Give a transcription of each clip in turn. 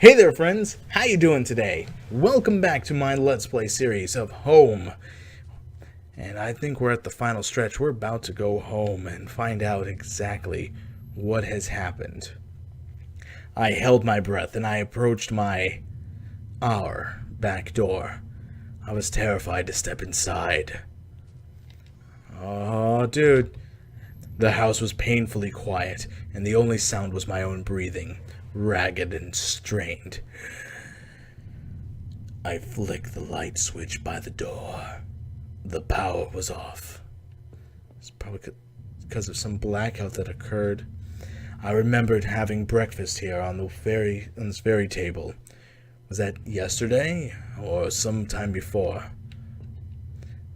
Hey there friends, how you doing today? Welcome back to my Let's Play series of Home. And I think we're at the final stretch. We're about to go home and find out exactly what has happened. I held my breath and I approached our back door. I was terrified to step inside. Oh, dude. The house was painfully quiet, and the only sound was my own breathing, ragged and strained. I flicked the light switch by the door. The power was off. It's probably because of some blackout that occurred. I remembered having breakfast here on this very table. Was that yesterday or sometime before?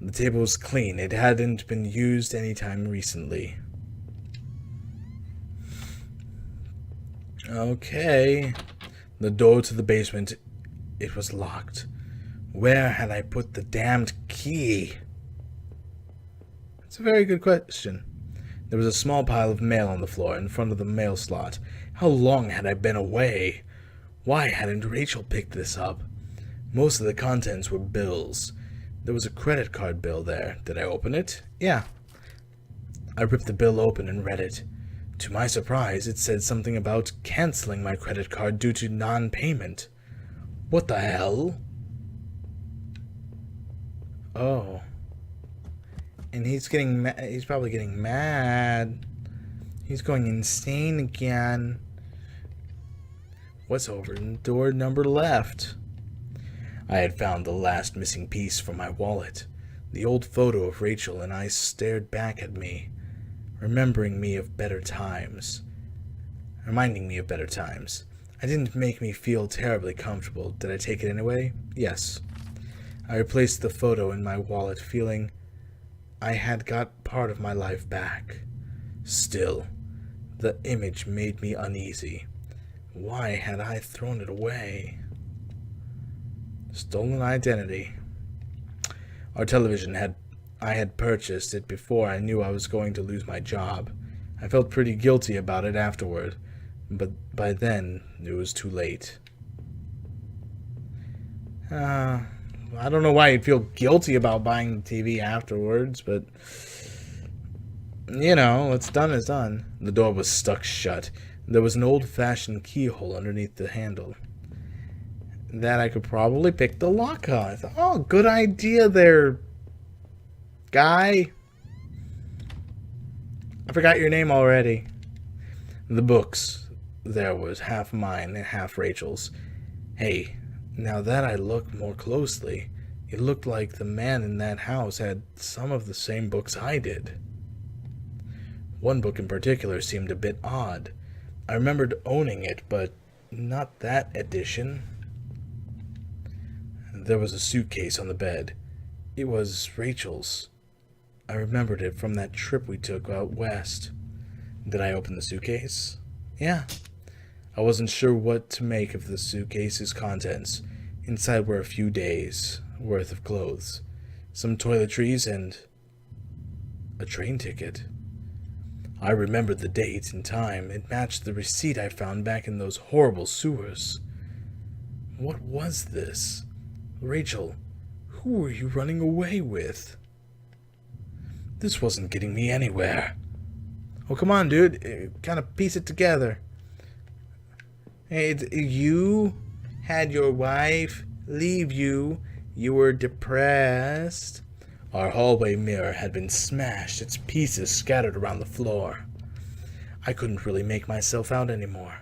The table was clean. It hadn't been used any time recently. Okay. The door to the basement, it was locked. Where had I put the damned key? That's a very good question. There was a small pile of mail on the floor in front of the mail slot. How long had I been away? Why hadn't Rachel picked this up? Most of the contents were bills. There was a credit card bill there. Did I open it? Yeah. I ripped the bill open and read it. To my surprise, it said something about canceling my credit card due to non-payment. What the hell? Oh. And he's probably getting mad. He's going insane again. What's over in door number left? I had found the last missing piece from my wallet. The old photo of Rachel and I stared back at me. Reminding me of better times. It didn't make me feel terribly comfortable. Did I take it anyway? Yes. I replaced the photo in my wallet, feeling I had got part of my life back. Still, the image made me uneasy. Why had I thrown it away? Stolen identity. Our television I had purchased it before I knew I was going to lose my job. I felt pretty guilty about it afterward, but by then it was too late. I don't know why you'd feel guilty about buying the TV afterwards, but you know, what's done is done. The door was stuck shut. There was an old-fashioned keyhole underneath the handle that I could probably pick the lock on. I thought, oh, good idea there, guy. I forgot your name already. The books. There was half mine and half Rachel's. Hey, now that I look more closely, it looked like the man in that house had some of the same books I did. One book in particular seemed a bit odd. I remembered owning it, but not that edition. There was a suitcase on the bed. It was Rachel's. I remembered it from that trip we took out west. Did I open the suitcase? Yeah. I wasn't sure what to make of the suitcase's contents. Inside were a few days' worth of clothes, some toiletries, and a train ticket. I remembered the date and time. It matched the receipt I found back in those horrible sewers. What was this? Rachel, who were you running away with? This wasn't getting me anywhere. Oh, come on, dude. Kind of piece it together. Hey, you had your wife leave you. You were depressed. Our hallway mirror had been smashed, its pieces scattered around the floor. I couldn't really make myself out anymore.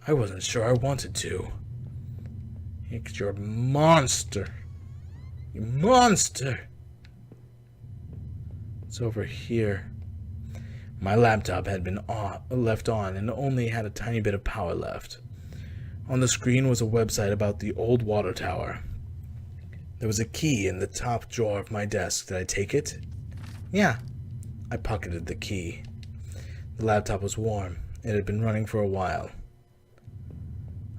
I wasn't sure I wanted to. You're a monster. You monster. It's over here. My laptop had been left on and only had a tiny bit of power left. On the screen was a website about the old water tower. There was a key in the top drawer of my desk. Did I take it? Yeah. I pocketed the key. The laptop was warm. It had been running for a while.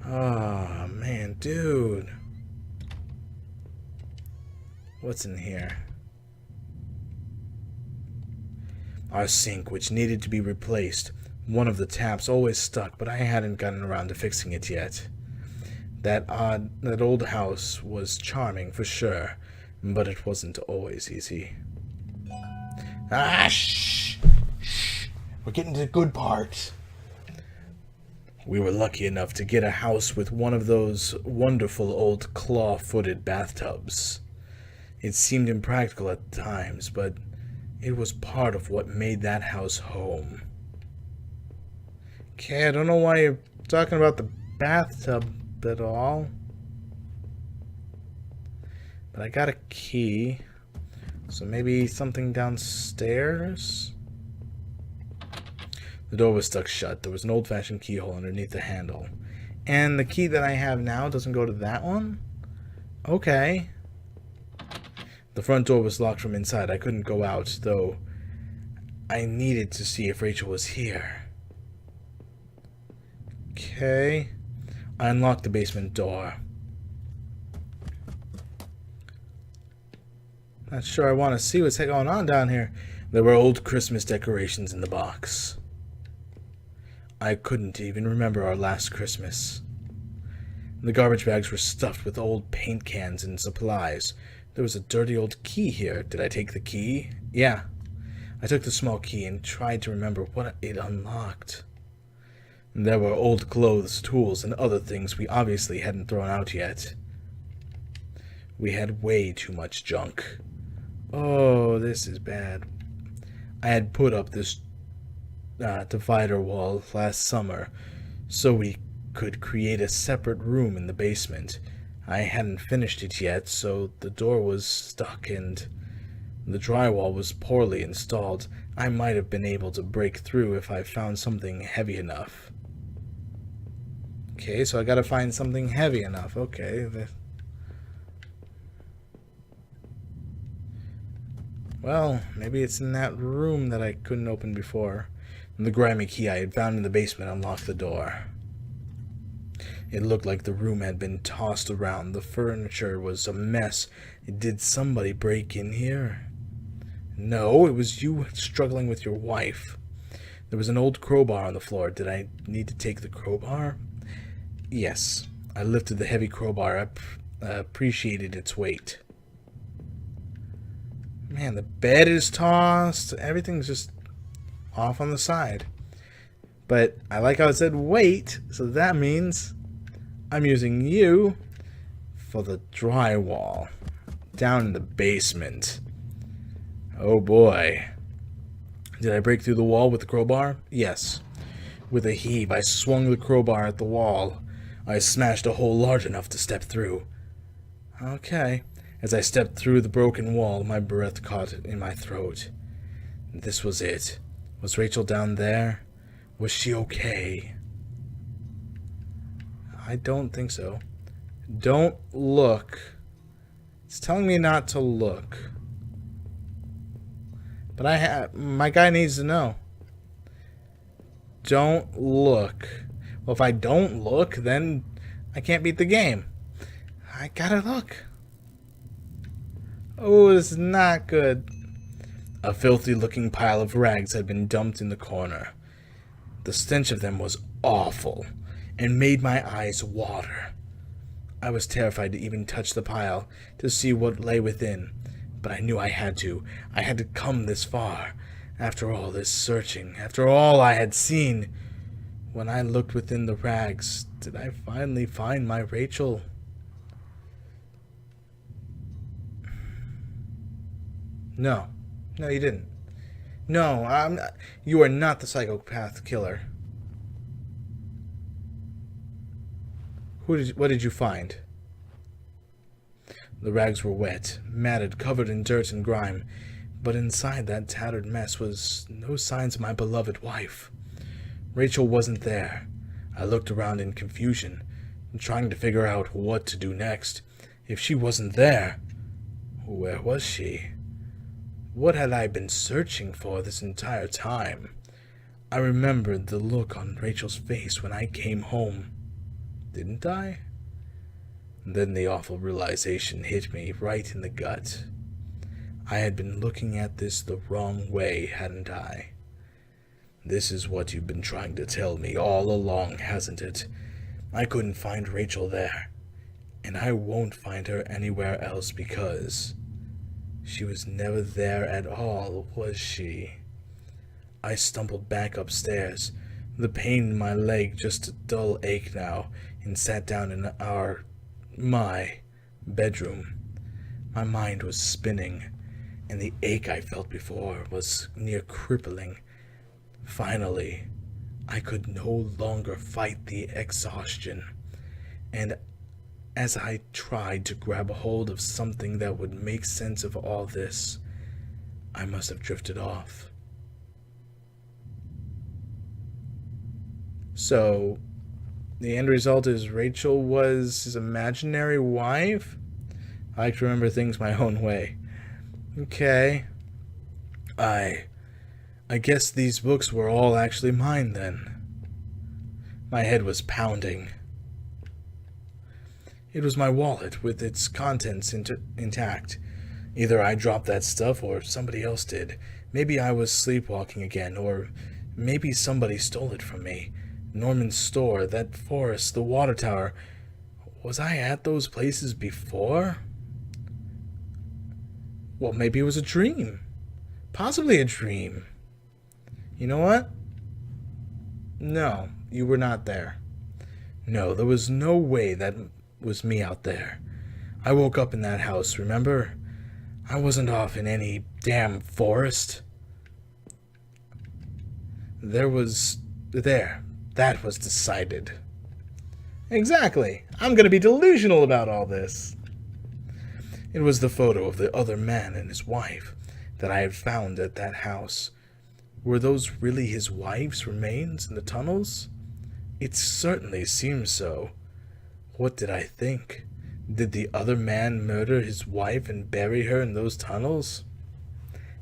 Oh, man, dude. What's in here? Our sink, which needed to be replaced. One of the taps always stuck, but I hadn't gotten around to fixing it yet. That old house was charming for sure, but it wasn't always easy. Ah, shh! Shh! We're getting to the good part. We were lucky enough to get a house with one of those wonderful old claw-footed bathtubs. It seemed impractical at times, but it was part of what made that house home. Okay, I don't know why you're talking about the bathtub at all. But I got a key. So maybe something downstairs? The door was stuck shut. There was an old-fashioned keyhole underneath the handle. And the key that I have now doesn't go to that one? Okay. The front door was locked from inside. I couldn't go out, though I needed to see if Rachel was here. Okay. I unlocked the basement door. Not sure I want to see what's going on down here. There were old Christmas decorations in the box. I couldn't even remember our last Christmas. The garbage bags were stuffed with old paint cans and supplies. There was a dirty old key here. Did I take the key? Yeah. I took the small key and tried to remember what it unlocked. There were old clothes, tools, and other things we obviously hadn't thrown out yet. We had way too much junk. Oh, this is bad. I had put up this divider wall last summer so we could create a separate room in the basement. I hadn't finished it yet, so the door was stuck and the drywall was poorly installed. I might have been able to break through if I found something heavy enough. Okay, so I gotta find something heavy enough. Okay. Well, maybe it's in that room that I couldn't open before. And the grimy key I had found in the basement unlocked the door. It looked like the room had been tossed around. The furniture was a mess. Did somebody break in here? No, it was you struggling with your wife. There was an old crowbar on the floor. Did I need to take the crowbar? Yes. I lifted the heavy crowbar up, appreciated its weight. Man, the bed is tossed. Everything's just off on the side. But I like how it said wait, so that means I'm using you for the drywall down in the basement. Oh boy. Did I break through the wall with the crowbar? Yes. With a heave, I swung the crowbar at the wall. I smashed a hole large enough to step through. Okay. As I stepped through the broken wall, my breath caught in my throat. This was it. Was Rachel down there? Was she okay? I don't think so. Don't look. It's telling me not to look. But my guy needs to know. Don't look. Well, if I don't look, then I can't beat the game. I gotta look. Oh, it's not good. A filthy-looking pile of rags had been dumped in the corner. The stench of them was awful and made my eyes water. I was terrified to even touch the pile to see what lay within, but I knew I had to. I had to come this far. After all this searching, after all I had seen, when I looked within the rags, did I finally find my Rachel? No. No, you didn't. No, I'm not. You are not the psychopath killer. What did you find? The rags were wet, matted, covered in dirt and grime, but inside that tattered mess was no signs of my beloved wife. Rachel wasn't there. I looked around in confusion, trying to figure out what to do next. If she wasn't there, where was she? What had I been searching for this entire time? I remembered the look on Rachel's face when I came home. Didn't I? Then the awful realization hit me right in the gut. I had been looking at this the wrong way, hadn't I? This is what you've been trying to tell me all along, hasn't it? I couldn't find Rachel there, and I won't find her anywhere else because she was never there at all, was she? I stumbled back upstairs, the pain in my leg just a dull ache now, and sat down in my bedroom. My mind was spinning, and the ache I felt before was near crippling. Finally, I could no longer fight the exhaustion, and as I tried to grab a hold of something that would make sense of all this, I must have drifted off. So, the end result is Rachel was his imaginary wife? I like to remember things my own way. Okay. I guess these books were all actually mine then. My head was pounding. It was my wallet with its contents intact. Either I dropped that stuff or somebody else did. Maybe I was sleepwalking again, or maybe somebody stole it from me. Norman's store, that forest, the water tower. Was I at those places before? Well, maybe it was a dream. Possibly a dream. You know what? No, you were not there. No, there was no way that was me out there. I woke up in that house, remember? I wasn't off in any damn forest. That was decided. Exactly. I'm going to be delusional about all this. It was the photo of the other man and his wife that I had found at that house. Were those really his wife's remains in the tunnels? It certainly seemed so. What did I think? Did the other man murder his wife and bury her in those tunnels?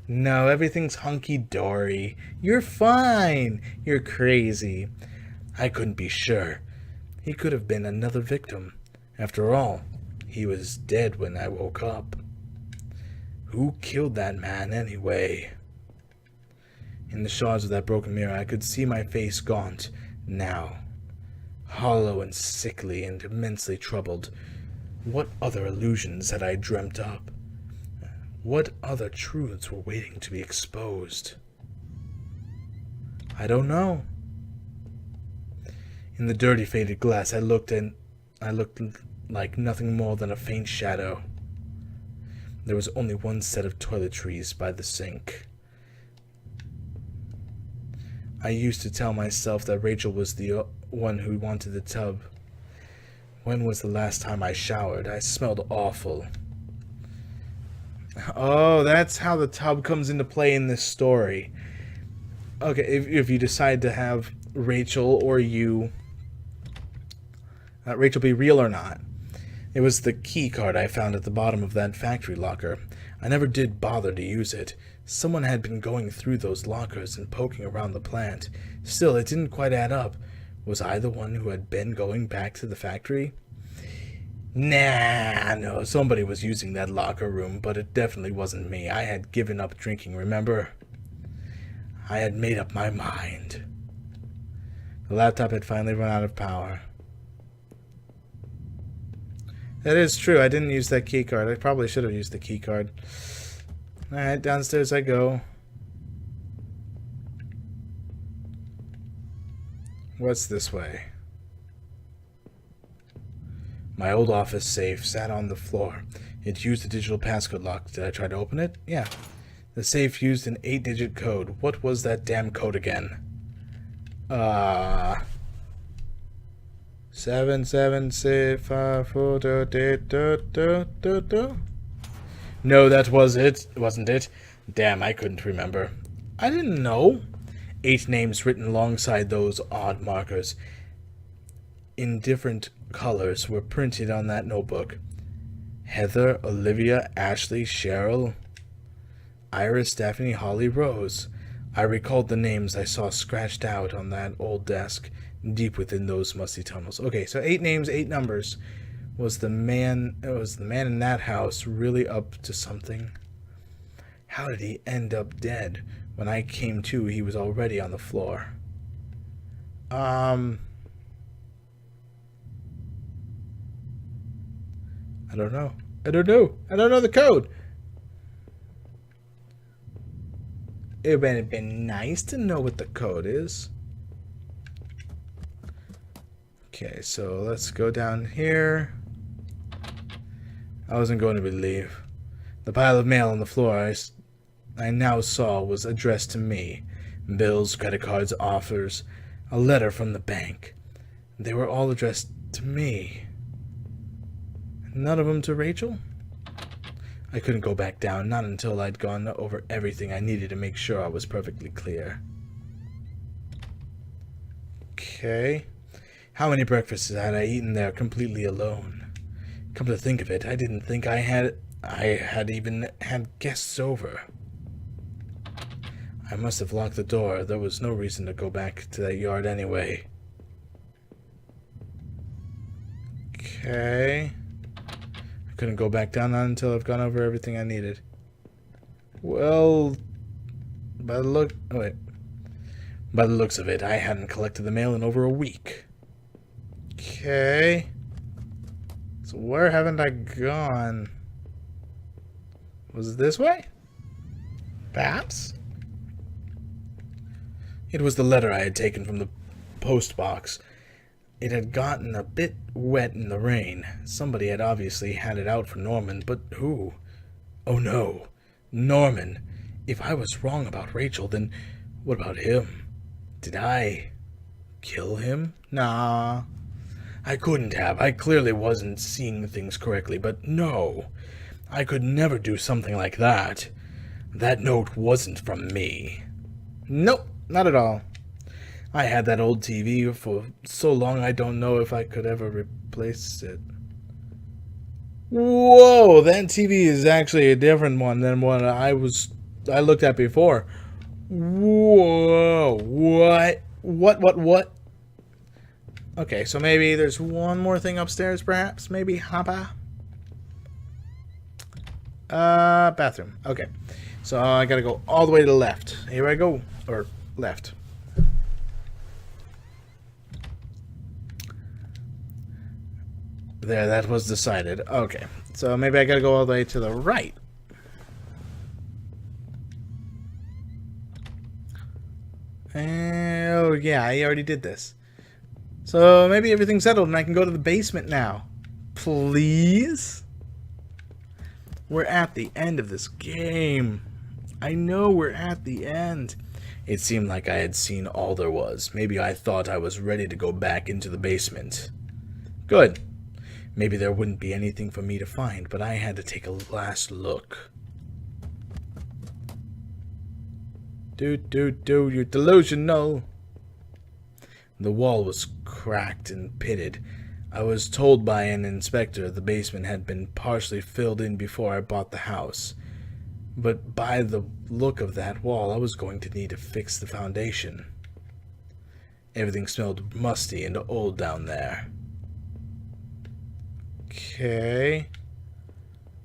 No, everything's hunky-dory. You're fine. You're crazy. I couldn't be sure. He could have been another victim. After all, he was dead when I woke up. Who killed that man anyway? In the shards of that broken mirror, I could see my face gaunt now, hollow and sickly and immensely troubled. What other illusions had I dreamt up? What other truths were waiting to be exposed? I don't know. In the dirty, faded glass, I looked like nothing more than a faint shadow. There was only one set of toiletries by the sink. I used to tell myself that Rachel was the one who wanted the tub. When was the last time I showered? I smelled awful. Oh, that's how the tub comes into play in this story. Okay, if you decide to have Rachel or you... Rachel be real or not. It was the key card I found at the bottom of that factory locker. I never did bother to use it. Someone had been going through those lockers and poking around the plant. Still, it didn't quite add up. Was I the one who had been going back to the factory? Nah, no, somebody was using that locker room, but it definitely wasn't me. I had given up drinking, remember? I had made up my mind. The laptop had finally run out of power. That is true, I didn't use that key card. I probably should have used the key card. Alright, downstairs I go. What's this way? My old office safe sat on the floor. It used a digital passcode lock. Did I try to open it? Yeah. The safe used an 8-digit code. What was that damn code again? 77654. No, that was it. Wasn't it? Damn, I couldn't remember. I didn't know. 8 names written alongside those odd markers in different colors were printed on that notebook. Heather, Olivia, Ashley, Cheryl, Iris, Daphne, Holly, Rose. I recalled the names I saw scratched out on that old desk deep within those musty tunnels. Okay, so 8 names, 8 numbers. Was the man in that house really up to something? How did he end up dead? When I came to, he was already on the floor. I don't know. I don't know. I don't know the code. It would have been nice to know what the code is. Okay, so let's go down here. I wasn't going to believe. The pile of mail on the floor I now saw was addressed to me. Bills, credit cards, offers, a letter from the bank. They were all addressed to me. None of them to Rachel? I couldn't go back down, not until I'd gone over everything I needed to make sure I was perfectly clear. Okay. How many breakfasts had I eaten there completely alone? Come to think of it, I didn't think I had even had guests over. I must have locked the door. There was no reason to go back to that yard anyway. Okay. I couldn't go back down not until I've gone over everything I needed. Well, by the looks of it, I hadn't collected the mail in over a week. Okay. So where haven't I gone? Was it this way? Perhaps? It was the letter I had taken from the post box. It had gotten a bit wet in the rain. Somebody had obviously had it out for Norman, but who? Oh no, Norman. If I was wrong about Rachel, then what about him? Did I kill him? Nah, I couldn't have. I clearly wasn't seeing things correctly, but no, I could never do something like that. That note wasn't from me. Nope. Not at all. I had that old TV for so long I don't know if I could ever replace it. Whoa, that TV is actually a different one than what I looked at before. Whoa, what? What? Okay, so maybe there's one more thing upstairs, perhaps? Maybe Hoppa? Bathroom. Okay. So I gotta go all the way to the left. Here I go. Or left. There, that was decided. Okay. So maybe I gotta go all the way to the right. Oh, yeah, I already did this. So maybe everything's settled and I can go to the basement now. Please? We're at the end of this game. I know we're at the end. It seemed like I had seen all there was. Maybe I thought I was ready to go back into the basement. Good. Maybe there wouldn't be anything for me to find, but I had to take a last look. You're delusional. The wall was cracked and pitted. I was told by an inspector the basement had been partially filled in before I bought the house. But by the look of that wall, I was going to need to fix the foundation. Everything smelled musty and old down there. Okay.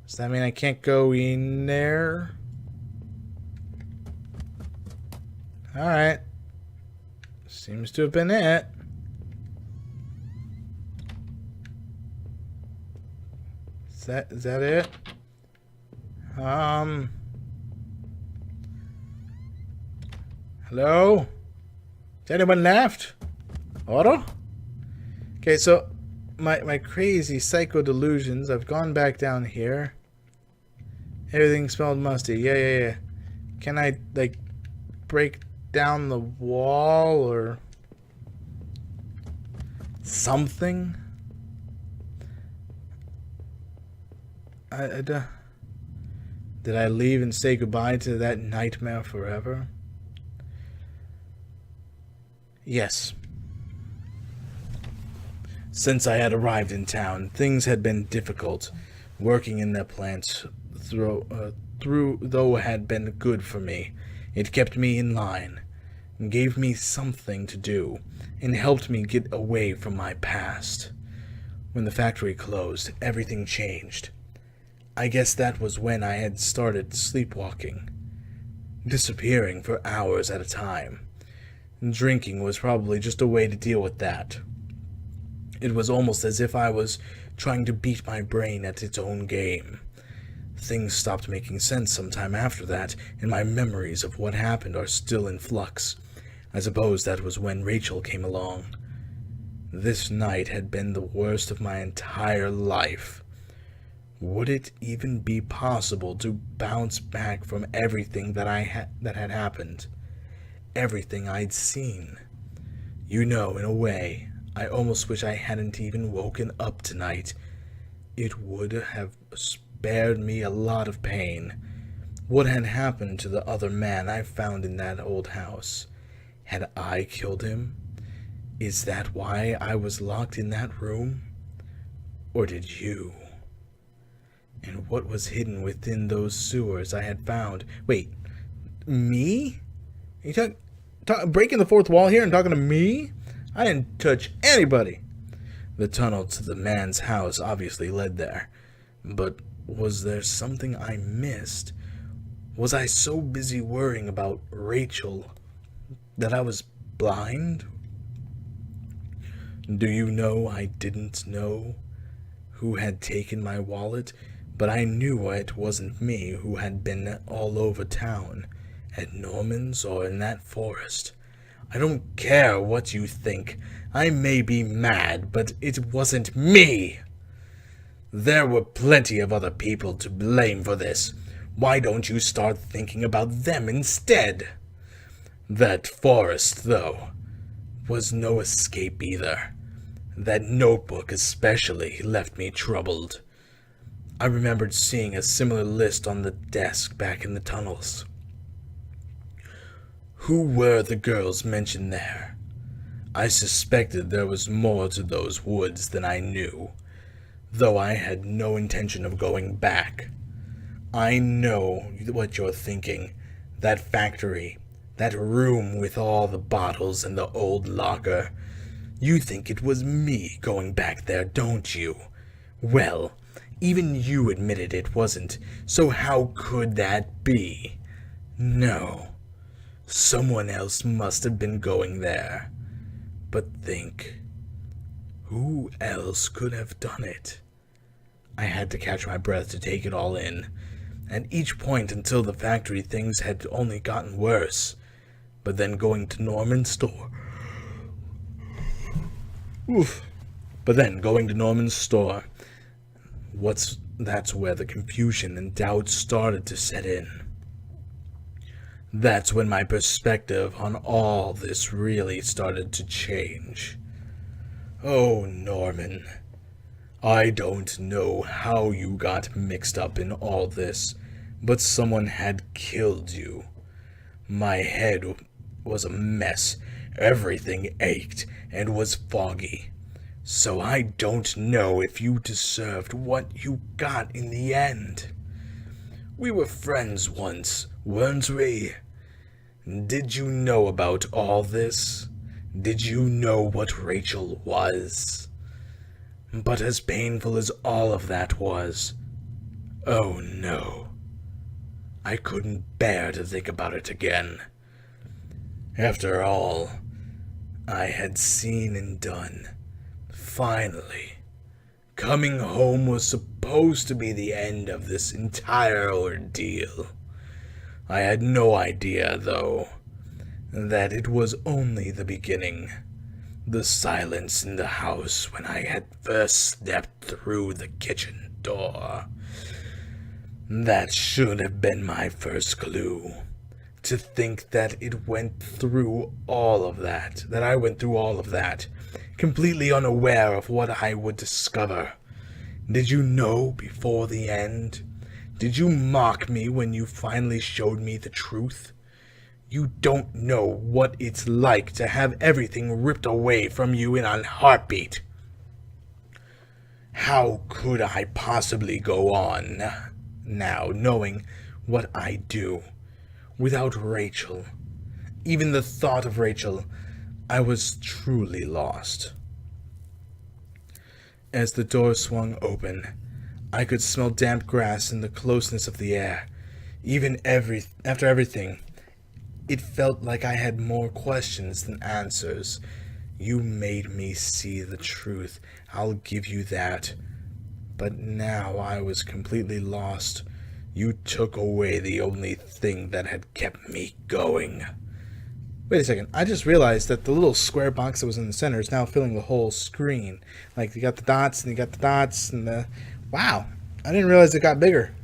Does that mean I can't go in there? Alright. Seems to have been it. Is that it? Hello? Is anyone left? Otto? Okay, so my crazy psycho delusions, I've gone back down here. Everything smelled musty. Yeah. Can I, like, break down the wall or something? Did I leave and say goodbye to that nightmare forever? Yes. Since I had arrived in town, things had been difficult. Working in that plant though had been good for me. It kept me in line, gave me something to do, and helped me get away from my past. When the factory closed, everything changed. I guess that was when I had started sleepwalking, disappearing for hours at a time. Drinking was probably just a way to deal with that. It was almost as if I was trying to beat my brain at its own game. Things stopped making sense sometime after that, and my memories of what happened are still in flux. I suppose that was when Rachel came along. This night had been the worst of my entire life. Would it even be possible to bounce back from everything that had happened? Everything I'd seen? In a way, I almost wish I hadn't even woken up tonight. It would have spared me a lot of pain. What had happened to the other man I found in that old house? Had I killed him? Is that why I was locked in that room? Or did you? And what was hidden within those sewers I had found? Wait, me? Are you breaking the fourth wall here and talking to me? I didn't touch anybody. The tunnel to the man's house obviously led there. But was there something I missed? Was I so busy worrying about Rachel that I was blind? Do you know I didn't know who had taken my wallet, but I knew it wasn't me who had been all over town, at Norman's or in that forest. I don't care what you think. I may be mad, but it wasn't me. There were plenty of other people to blame for this. Why don't you start thinking about them instead? That forest, though, was no escape either. That notebook especially left me troubled. I remembered seeing a similar list on the desk back in the tunnels. Who were the girls mentioned there? I suspected there was more to those woods than I knew, though I had no intention of going back. I know what you're thinking. That factory, that room with all the bottles and the old locker. You think it was me going back there, don't you? Well, even you admitted it wasn't, so how could that be? No. Someone else must have been going there. But think, who else could have done it? I had to catch my breath to take it all in. At each point until the factory, things had only gotten worse. But then going to Norman's store... that's where the confusion and doubt started to set in. That's when my perspective on all this really started to change. Oh, Norman, I don't know how you got mixed up in all this, but someone had killed you. My head was a mess. Everything ached and was foggy. So I don't know if you deserved what you got in the end. We were friends once, weren't we? Did you know about all this? Did you know what Rachel was? But as painful as all of that was, oh no, I couldn't bear to think about it again. After all I had seen and done, finally, coming home was supposed to be the end of this entire ordeal. I had no idea, though, that it was only the beginning. The silence in the house when I had first stepped through the kitchen door. That should have been my first clue. To think that I went through all of that, completely unaware of what I would discover. Did you know before the end? Did you mock me when you finally showed me the truth? You don't know what it's like to have everything ripped away from you in a heartbeat. How could I possibly go on now, knowing what I do, without Rachel? Even the thought of Rachel, I was truly lost. As the door swung open, I could smell damp grass and the closeness of the air. After everything, it felt like I had more questions than answers. You made me see the truth, I'll give you that. But now I was completely lost. You took away the only thing that had kept me going. Wait a second. I just realized that the little square box that was in the center is now filling the whole screen. Like, you got the dots, and you got the dots, and the... Wow. I didn't realize it got bigger.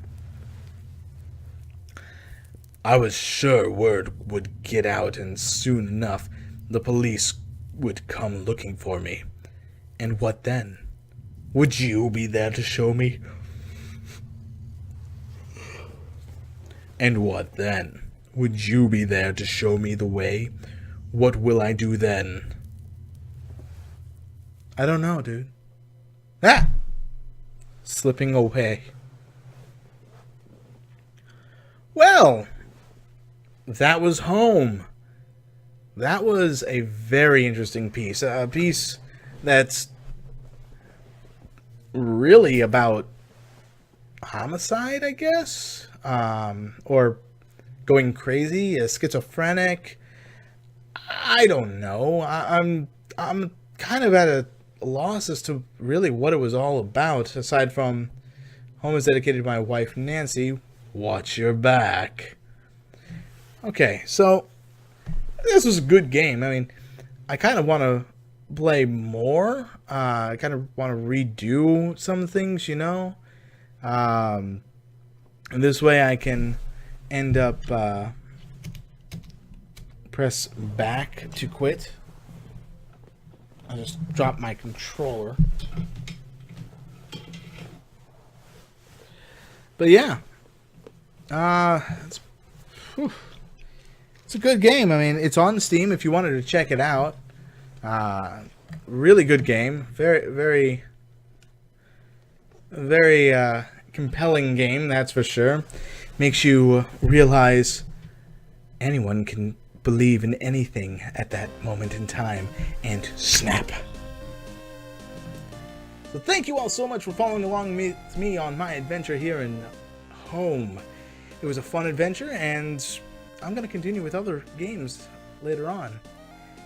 I was sure word would get out, and soon enough, the police would come looking for me. And what then? Would you be there to show me? And what then? Would you be there to show me the way? What will I do then? I don't know, dude. Ah! Slipping away. Well, that was Home. That was a very interesting piece. A piece that's really about homicide, I guess? Or going crazy, schizophrenic. I don't know. I'm kind of at a loss as to really what it was all about, aside from Home is dedicated to my wife, Nancy. Watch your back. Okay, so this was a good game. I mean, I kind of want to play more. I kind of want to redo some things, you know. And this way I can end up press back to quit. I just dropped my controller. But yeah, it's a good game. I mean, it's on Steam if you wanted to check it out. Really good game. Very compelling game, that's for sure. Makes you realize anyone can believe in anything at that moment in time and snap. So thank you all so much for following along with me on my adventure here in Home. It was a fun adventure, and I'm going to continue with other games later on.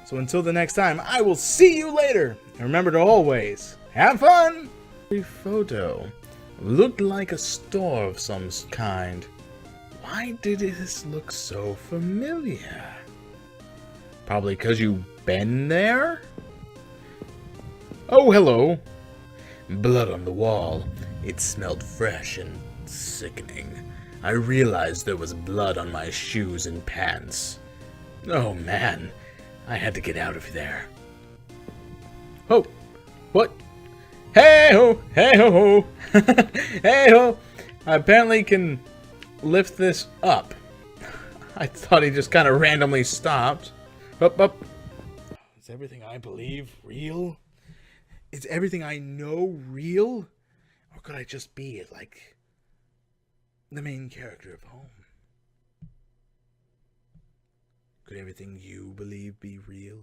So until the next time, I will see you later. And remember to always have fun. The photo looked like a store of some kind. Why did this look so familiar? Probably because you've been there? Oh, hello. Blood on the wall. It smelled fresh and sickening. I realized there was blood on my shoes and pants. Oh, man. I had to get out of there. Oh, what? Hey-ho! Hey-ho-ho! Hey-ho! I apparently can lift this up. I thought he just kind of randomly stopped. Up. Is everything I believe real? Is everything I know real? Or could I just be like the main character of Home? Could everything you believe be real?